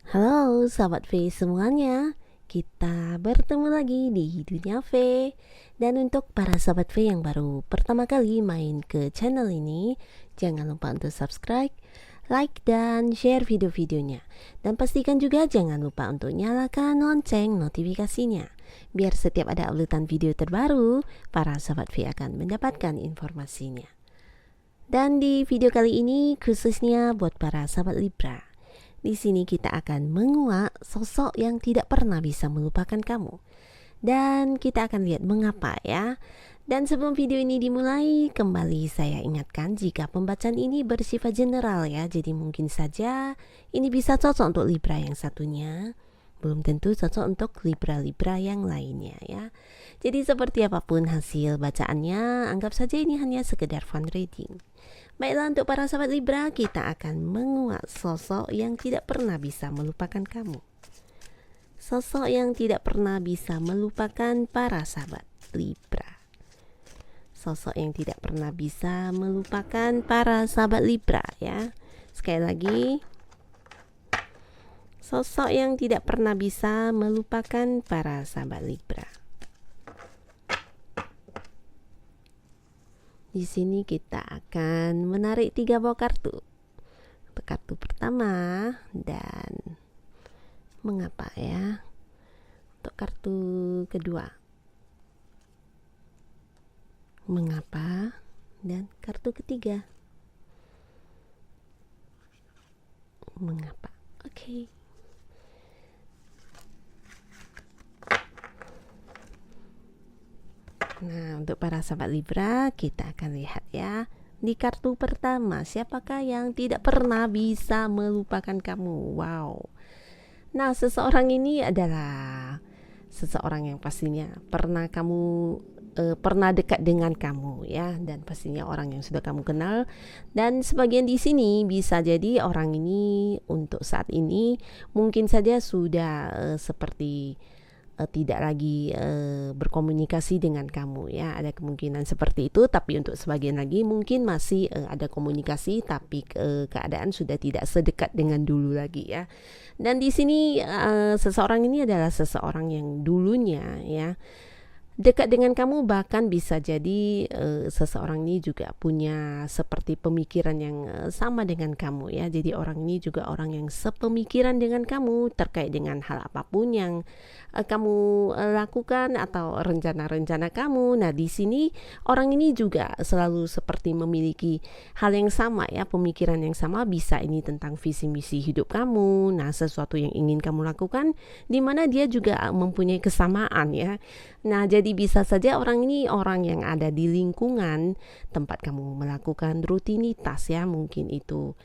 Halo sahabat V semuanya, kita bertemu lagi di Dunia V. Dan untuk para sahabat V yang baru pertama kali main ke channel ini, jangan lupa untuk subscribe, like, dan share video-videonya. Dan pastikan juga jangan lupa untuk nyalakan lonceng notifikasinya, biar setiap ada uploadan video terbaru, para sahabat V akan mendapatkan informasinya. Dan di video kali ini khususnya buat para sahabat Libra. Di sini kita akan menguak sosok yang tidak pernah bisa melupakan kamu. Dan kita akan lihat mengapa ya. Dan sebelum video ini dimulai, kembali saya ingatkan jika pembacaan ini bersifat general ya. Jadi mungkin saja ini bisa cocok untuk Libra yang satunya, belum tentu cocok untuk Libra-Libra yang lainnya ya. Jadi seperti apapun hasil bacaannya, anggap saja ini hanya sekedar fun reading. Baiklah, untuk para sahabat Libra, kita akan menguak sosok yang tidak pernah bisa melupakan kamu. Sosok yang tidak pernah bisa melupakan para sahabat Libra. Sosok yang tidak pernah bisa melupakan para sahabat Libra ya. Sekali lagi, sosok yang tidak pernah bisa melupakan para sahabat Libra. Di sini kita akan menarik 3 buah kartu. Untuk kartu pertama dan mengapa ya. Untuk kartu kedua, mengapa, dan kartu ketiga, mengapa. Oke. Nah, untuk para sahabat Libra, kita akan lihat ya. Di kartu pertama, siapakah yang tidak pernah bisa melupakan kamu? Wow. Nah, seseorang ini adalah seseorang yang pastinya pernah pernah dekat dengan kamu ya, dan pastinya orang yang sudah kamu kenal. Dan sebagian di sini bisa jadi orang ini untuk saat ini mungkin saja sudah seperti tidak lagi berkomunikasi dengan kamu ya, ada kemungkinan seperti itu. Tapi untuk sebagian lagi mungkin masih ada komunikasi, tapi keadaan sudah tidak sedekat dengan dulu lagi ya. Dan di sini seseorang ini adalah seseorang yang dulunya ya dekat dengan kamu, bahkan bisa jadi seseorang ini juga punya seperti pemikiran yang sama dengan kamu ya. Jadi orang ini juga orang yang sepemikiran dengan kamu terkait dengan hal apapun yang kamu lakukan atau rencana-rencana kamu. Nah, di sini orang ini juga selalu seperti memiliki hal yang sama ya, pemikiran yang sama. Bisa ini tentang visi misi hidup kamu. Nah, sesuatu yang ingin kamu lakukan, di mana dia juga mempunyai kesamaan ya. Nah, jadi bisa saja orang ini orang yang ada di lingkungan tempat kamu melakukan rutinitas ya, mungkin itu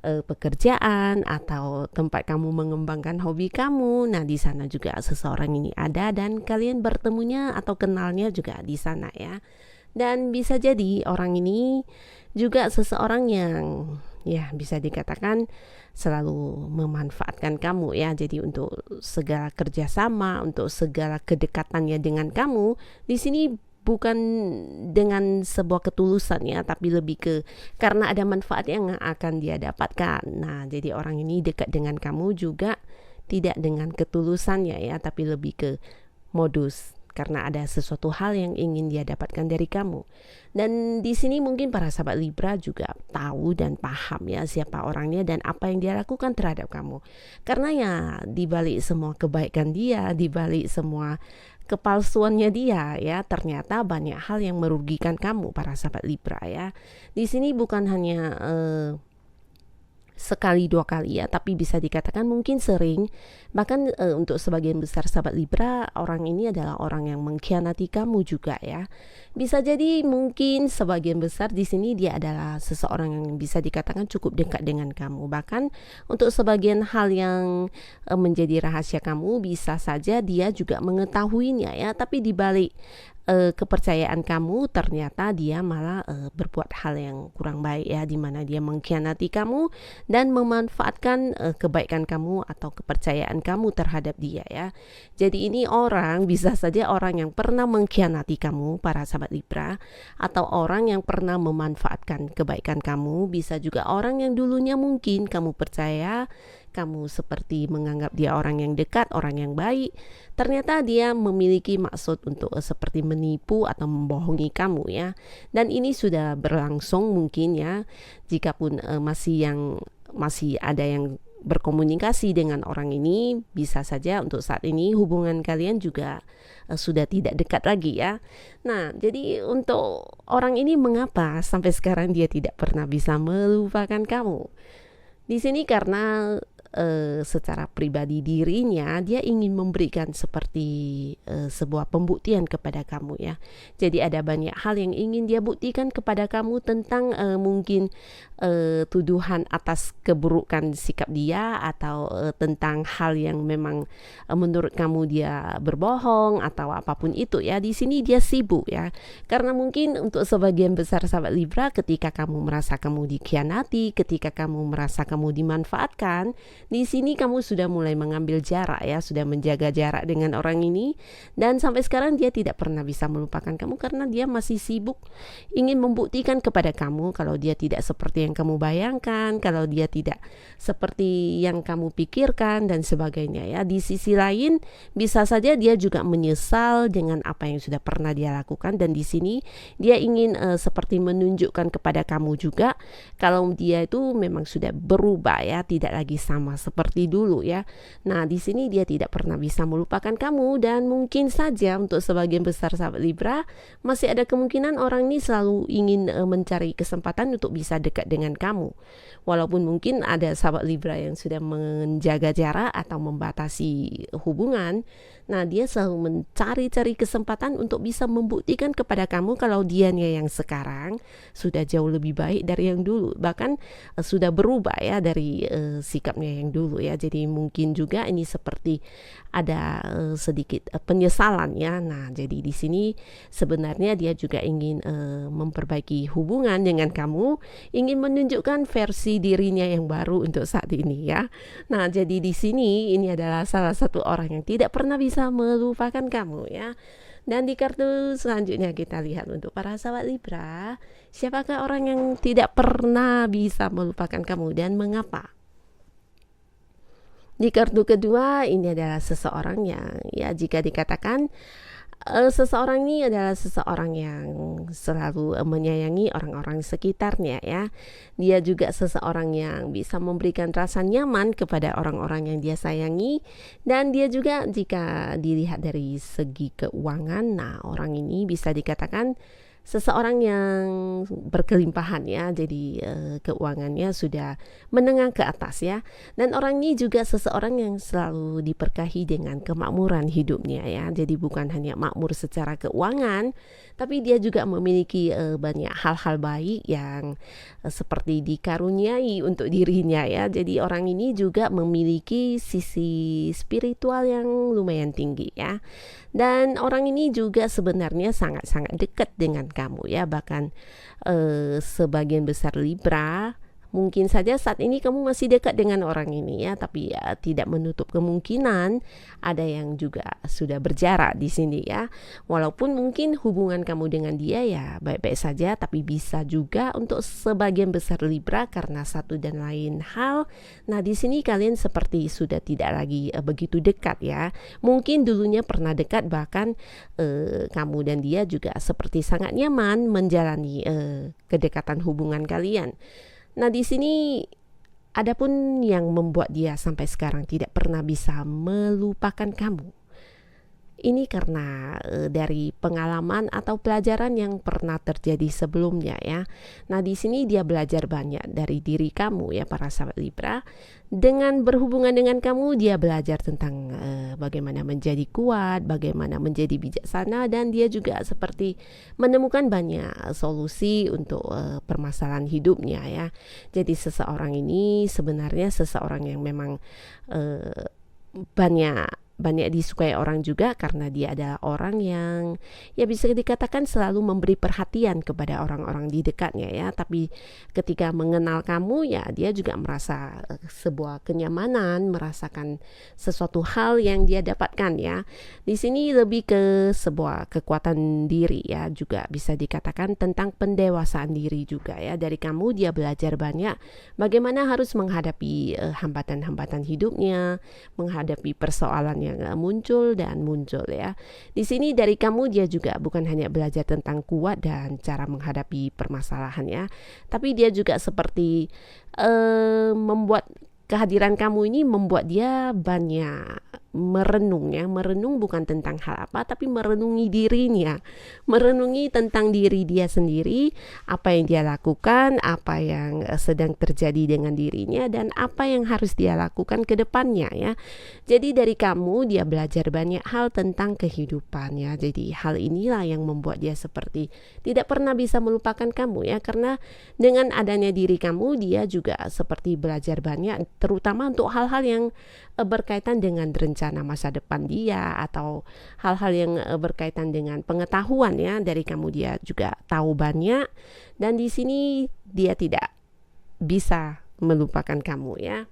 pekerjaan atau tempat kamu mengembangkan hobi kamu. Nah, di sana juga seseorang ini ada dan kalian bertemunya atau kenalnya juga di sana ya. Dan bisa jadi orang ini juga seseorang yang ya bisa dikatakan selalu memanfaatkan kamu ya. Jadi untuk segala kerjasama, untuk segala kedekatannya dengan kamu, di sini bukan dengan sebuah ketulusan ya, tapi lebih ke karena ada manfaat yang akan dia dapatkan. Nah, jadi orang ini dekat dengan kamu juga tidak dengan ketulusannya ya, tapi lebih ke modus karena ada sesuatu hal yang ingin dia dapatkan dari kamu. Dan di sini mungkin para sahabat Libra juga tahu dan paham ya siapa orangnya dan apa yang dia lakukan terhadap kamu. Karena ya di balik semua kebaikan dia, di balik semua kepalsuannya dia ya, ternyata banyak hal yang merugikan kamu para sahabat Libra ya. Di sini bukan hanya sekali dua kali ya, tapi bisa dikatakan mungkin sering. Bahkan untuk sebagian besar sahabat Libra, orang ini adalah orang yang mengkhianati kamu juga ya. Bisa jadi mungkin sebagian besar di sini dia adalah seseorang yang bisa dikatakan cukup dekat dengan kamu. Bahkan untuk sebagian hal yang menjadi rahasia kamu, bisa saja dia juga mengetahuinya ya, tapi di balik kepercayaan kamu ternyata dia malah berbuat hal yang kurang baik ya, di mana dia mengkhianati kamu dan memanfaatkan kebaikan kamu atau kepercayaan kamu terhadap dia ya. Jadi ini orang bisa saja orang yang pernah mengkhianati kamu para sahabat Libra, atau orang yang pernah memanfaatkan kebaikan kamu. Bisa juga orang yang dulunya mungkin kamu percaya kamu seperti menganggap dia orang yang dekat, orang yang baik, ternyata dia memiliki maksud untuk seperti menipu atau membohongi kamu ya. Dan ini sudah berlangsung mungkin ya, jikapun masih ada yang berkomunikasi dengan orang ini, bisa saja untuk saat ini hubungan kalian juga sudah tidak dekat lagi ya. Nah, jadi untuk orang ini mengapa sampai sekarang dia tidak pernah bisa melupakan kamu? Di sini karena secara pribadi dirinya dia ingin memberikan seperti sebuah pembuktian kepada kamu ya. Jadi ada banyak hal yang ingin dia buktikan kepada kamu tentang mungkin tuduhan atas keburukan sikap dia, atau tentang hal yang memang menurut kamu dia berbohong atau apapun itu ya. Di sini dia sibuk ya. Karena mungkin untuk sebagian besar sahabat Libra, ketika kamu merasa kamu dikhianati, ketika kamu merasa kamu dimanfaatkan, di sini kamu sudah mulai mengambil jarak ya, sudah menjaga jarak dengan orang ini, dan sampai sekarang dia tidak pernah bisa melupakan kamu karena dia masih sibuk ingin membuktikan kepada kamu kalau dia tidak seperti yang kamu bayangkan, kalau dia tidak seperti yang kamu pikirkan dan sebagainya ya. Di sisi lain bisa saja dia juga menyesal dengan apa yang sudah pernah dia lakukan, dan di sini dia ingin seperti menunjukkan kepada kamu juga kalau dia itu memang sudah berubah ya, tidak lagi sama seperti dulu ya. Nah, di sini dia tidak pernah bisa melupakan kamu, dan mungkin saja untuk sebagian besar sahabat Libra masih ada kemungkinan orang ini selalu ingin mencari kesempatan untuk bisa dekat dengan kamu. Walaupun mungkin ada sahabat Libra yang sudah menjaga jarak atau membatasi hubungan, nah dia selalu mencari-cari kesempatan untuk bisa membuktikan kepada kamu kalau dianya yang sekarang sudah jauh lebih baik dari yang dulu, bahkan sudah berubah ya dari sikapnya yang dulu ya. Jadi mungkin juga ini seperti ada sedikit penyesalan ya. Nah, jadi di sini sebenarnya dia juga ingin memperbaiki hubungan dengan kamu, ingin menunjukkan versi dirinya yang baru untuk saat ini ya. Nah, jadi di sini ini adalah salah satu orang yang tidak pernah bisa melupakan kamu ya. Dan di kartu selanjutnya kita lihat untuk para sahabat Libra, siapakah orang yang tidak pernah bisa melupakan kamu dan mengapa? Di kartu kedua ini adalah seseorang yang ya, jika dikatakan seseorang ini adalah seseorang yang selalu menyayangi orang-orang sekitarnya ya. Dia juga seseorang yang bisa memberikan rasa nyaman kepada orang-orang yang dia sayangi, dan dia juga jika dilihat dari segi keuangan, nah orang ini bisa dikatakan seseorang yang berkelimpahan ya. Jadi keuangannya sudah menengah ke atas ya. Dan orang ini juga seseorang yang selalu diberkahi dengan kemakmuran hidupnya ya. Jadi bukan hanya makmur secara keuangan, tapi dia juga memiliki banyak hal-hal baik yang seperti dikaruniai untuk dirinya ya. Jadi orang ini juga memiliki sisi spiritual yang lumayan tinggi ya. Dan orang ini juga sebenarnya sangat-sangat dekat dengan kamu ya. Bahkan sebagian besar Libra mungkin saja saat ini kamu masih dekat dengan orang ini ya, tapi ya tidak menutup kemungkinan ada yang juga sudah berjarak di sini ya. Walaupun mungkin hubungan kamu dengan dia ya baik-baik saja, tapi bisa juga untuk sebagian besar Libra karena satu dan lain hal. Nah, di sini kalian seperti sudah tidak lagi begitu dekat ya. Mungkin dulunya pernah dekat, bahkan kamu dan dia juga seperti sangat nyaman menjalani kedekatan hubungan kalian. Nah, di sini adapun yang membuat dia sampai sekarang tidak pernah bisa melupakan kamu. Ini karena dari pengalaman atau pelajaran yang pernah terjadi sebelumnya ya. Nah, di sini dia belajar banyak dari diri kamu ya para sahabat Libra. Dengan berhubungan dengan kamu, dia belajar tentang bagaimana menjadi kuat, bagaimana menjadi bijaksana, dan dia juga seperti menemukan banyak solusi untuk permasalahan hidupnya ya. Jadi seseorang ini sebenarnya seseorang yang memang banyak banyak disukai orang juga karena dia adalah orang yang ya bisa dikatakan selalu memberi perhatian kepada orang-orang di dekatnya ya. Tapi ketika mengenal kamu ya dia juga merasa sebuah kenyamanan, merasakan sesuatu hal yang dia dapatkan ya. Di sini lebih ke sebuah kekuatan diri ya, juga bisa dikatakan tentang pendewasaan diri juga ya. Dari kamu dia belajar banyak bagaimana harus menghadapi hambatan-hambatan hidupnya, menghadapi persoalan yang muncul ya. Di sini dari kamu dia juga bukan hanya belajar tentang kuat dan cara menghadapi permasalahan ya, tapi dia juga seperti membuat kehadiran kamu ini membuat dia banyak merenung ya. Merenung bukan tentang hal apa, tapi merenungi dirinya, merenungi tentang diri dia sendiri, apa yang dia lakukan, apa yang sedang terjadi dengan dirinya, dan apa yang harus dia lakukan ke depannya ya. Jadi dari kamu dia belajar banyak hal tentang kehidupan ya. Jadi hal inilah yang membuat dia seperti tidak pernah bisa melupakan kamu ya, karena dengan adanya diri kamu dia juga seperti belajar banyak, terutama untuk hal-hal yang berkaitan dengan rencana masa depan dia, atau hal-hal yang berkaitan dengan pengetahuan ya. Dari kamu dia juga tahu banyak, dan di sini dia tidak bisa melupakan kamu ya.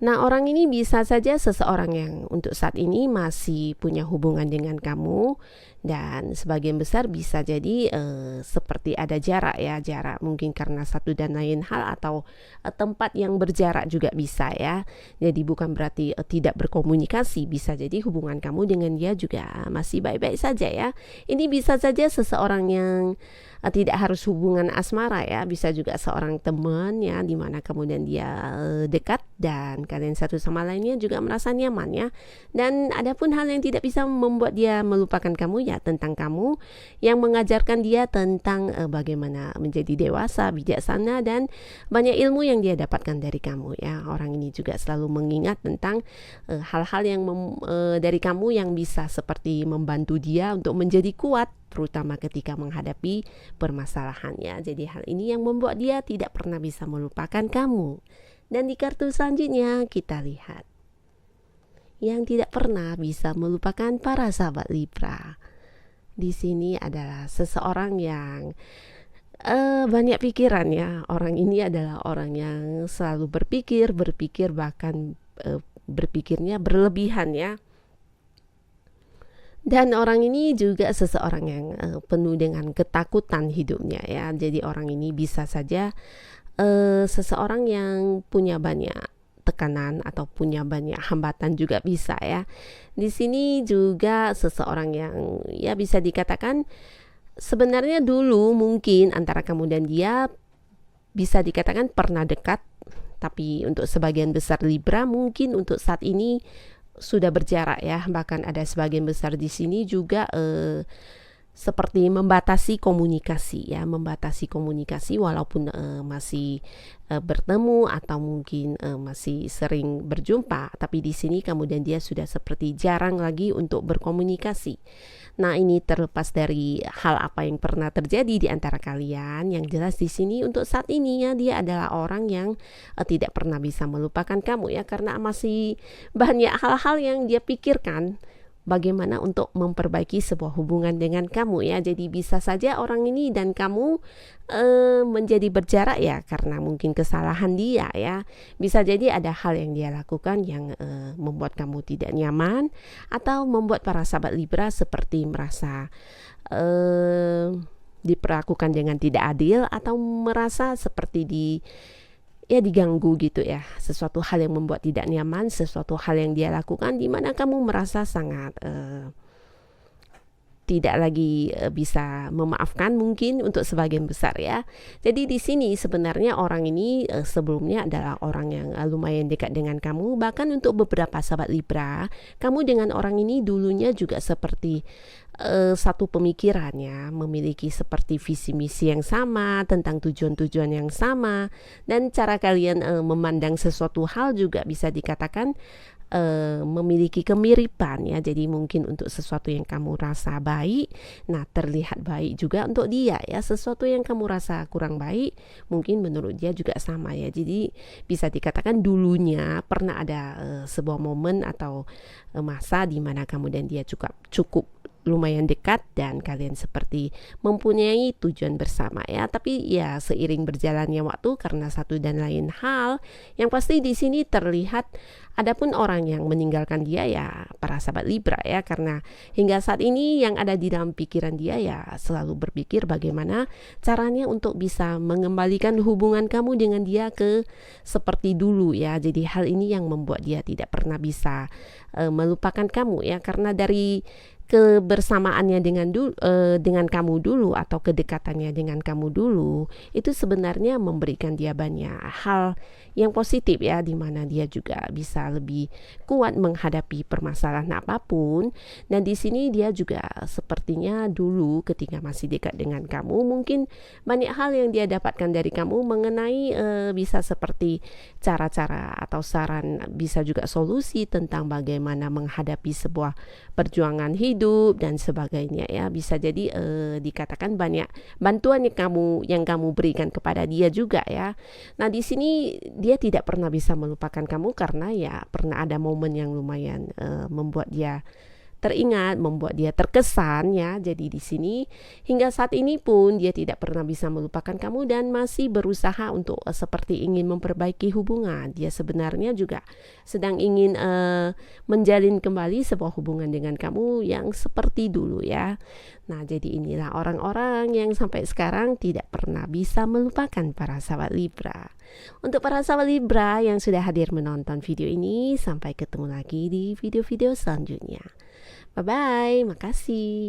Nah, orang ini bisa saja seseorang yang untuk saat ini masih punya hubungan dengan kamu, dan sebagian besar bisa jadi seperti ada jarak ya, jarak mungkin karena satu dan lain hal, atau tempat yang berjarak juga bisa ya. Jadi bukan berarti tidak berkomunikasi, bisa jadi hubungan kamu dengan dia juga masih baik-baik saja ya. Ini bisa saja seseorang yang tidak harus hubungan asmara ya, bisa juga seorang teman ya, dimana kemudian dia dekat dan kalian satu sama lainnya juga merasa nyaman ya. Dan adapun hal yang tidak bisa membuat dia melupakan kamu ya, tentang kamu yang mengajarkan dia tentang bagaimana menjadi dewasa, bijaksana, dan banyak ilmu yang dia dapatkan dari kamu ya. Orang ini juga selalu mengingat tentang hal-hal yang dari kamu yang bisa seperti membantu dia untuk menjadi kuat, terutama ketika menghadapi permasalahannya. Jadi hal ini yang membuat dia tidak pernah bisa melupakan kamu. Dan di kartu selanjutnya kita lihat yang tidak pernah bisa melupakan para sahabat Libra. Di sini adalah seseorang yang banyak pikiran ya. Orang ini adalah orang yang selalu berpikir bahkan berpikirnya berlebihan ya. Dan orang ini juga seseorang yang penuh dengan ketakutan hidupnya ya. Jadi orang ini bisa saja seseorang yang punya banyak tekanan atau punya banyak hambatan juga bisa ya. Di sini juga seseorang yang ya bisa dikatakan sebenarnya dulu mungkin antara kamu dan dia bisa dikatakan pernah dekat, tapi untuk sebagian besar Libra mungkin untuk saat ini sudah berjarak ya. Bahkan ada sebagian besar di sini juga seperti membatasi komunikasi ya, membatasi komunikasi walaupun masih bertemu atau mungkin masih sering berjumpa, tapi di sini kemudian dia sudah seperti jarang lagi untuk berkomunikasi. Nah, ini terlepas dari hal apa yang pernah terjadi di antara kalian, yang jelas di sini untuk saat ini ya dia adalah orang yang tidak pernah bisa melupakan kamu ya, karena masih banyak hal-hal yang dia pikirkan bagaimana untuk memperbaiki sebuah hubungan dengan kamu ya. Jadi bisa saja orang ini dan kamu menjadi berjarak ya karena mungkin kesalahan dia ya. Bisa jadi ada hal yang dia lakukan yang membuat kamu tidak nyaman, atau membuat para sahabat Libra seperti merasa diperlakukan dengan tidak adil, atau merasa seperti diganggu gitu ya, sesuatu hal yang membuat tidak nyaman, sesuatu hal yang dia lakukan di mana kamu merasa sangat tidak lagi bisa memaafkan mungkin untuk sebagian besar ya. Jadi di sini sebenarnya orang ini sebelumnya adalah orang yang lumayan dekat dengan kamu. Bahkan untuk beberapa sahabat Libra, kamu dengan orang ini dulunya juga seperti satu pemikiran ya, memiliki seperti visi misi yang sama, tentang tujuan-tujuan yang sama, dan cara kalian memandang sesuatu hal juga bisa dikatakan memiliki kemiripan ya. Jadi mungkin untuk sesuatu yang kamu rasa baik, nah terlihat baik juga untuk dia ya. Sesuatu yang kamu rasa kurang baik, mungkin menurut dia juga sama ya. Jadi bisa dikatakan dulunya pernah ada sebuah momen atau masa di mana kamu dan dia cukup lumayan dekat dan kalian seperti mempunyai tujuan bersama ya. Tapi ya seiring berjalannya waktu karena satu dan lain hal, yang pasti di sini terlihat adapun orang yang meninggalkan dia ya para sahabat Libra ya, karena hingga saat ini yang ada di dalam pikiran dia ya selalu berpikir bagaimana caranya untuk bisa mengembalikan hubungan kamu dengan dia ke seperti dulu ya. Jadi hal ini yang membuat dia tidak pernah bisa melupakan kamu ya, karena dari kebersamaannya dengan kamu dulu atau kedekatannya dengan kamu dulu itu sebenarnya memberikan dia banyak hal yang positif ya, dimana dia juga bisa lebih kuat menghadapi permasalahan apapun. Dan di sini dia juga sepertinya dulu ketika masih dekat dengan kamu mungkin banyak hal yang dia dapatkan dari kamu mengenai bisa seperti cara-cara atau saran, bisa juga solusi tentang bagaimana menghadapi sebuah perjuangan hidup dan sebagainya ya. Bisa jadi dikatakan banyak bantuan yang kamu berikan kepada dia juga ya. Nah di sini dia tidak pernah bisa melupakan kamu karena ya pernah ada momen yang lumayan membuat dia teringat, membuat dia terkesan ya. Jadi di sini hingga saat ini pun dia tidak pernah bisa melupakan kamu dan masih berusaha untuk seperti ingin memperbaiki hubungan. Dia sebenarnya juga sedang ingin menjalin kembali sebuah hubungan dengan kamu yang seperti dulu ya. Nah, jadi inilah orang-orang yang sampai sekarang tidak pernah bisa melupakan para sahabat Libra. Untuk para sahabat Libra yang sudah hadir menonton video ini, sampai ketemu lagi di video-video selanjutnya. Bye-bye, makasih.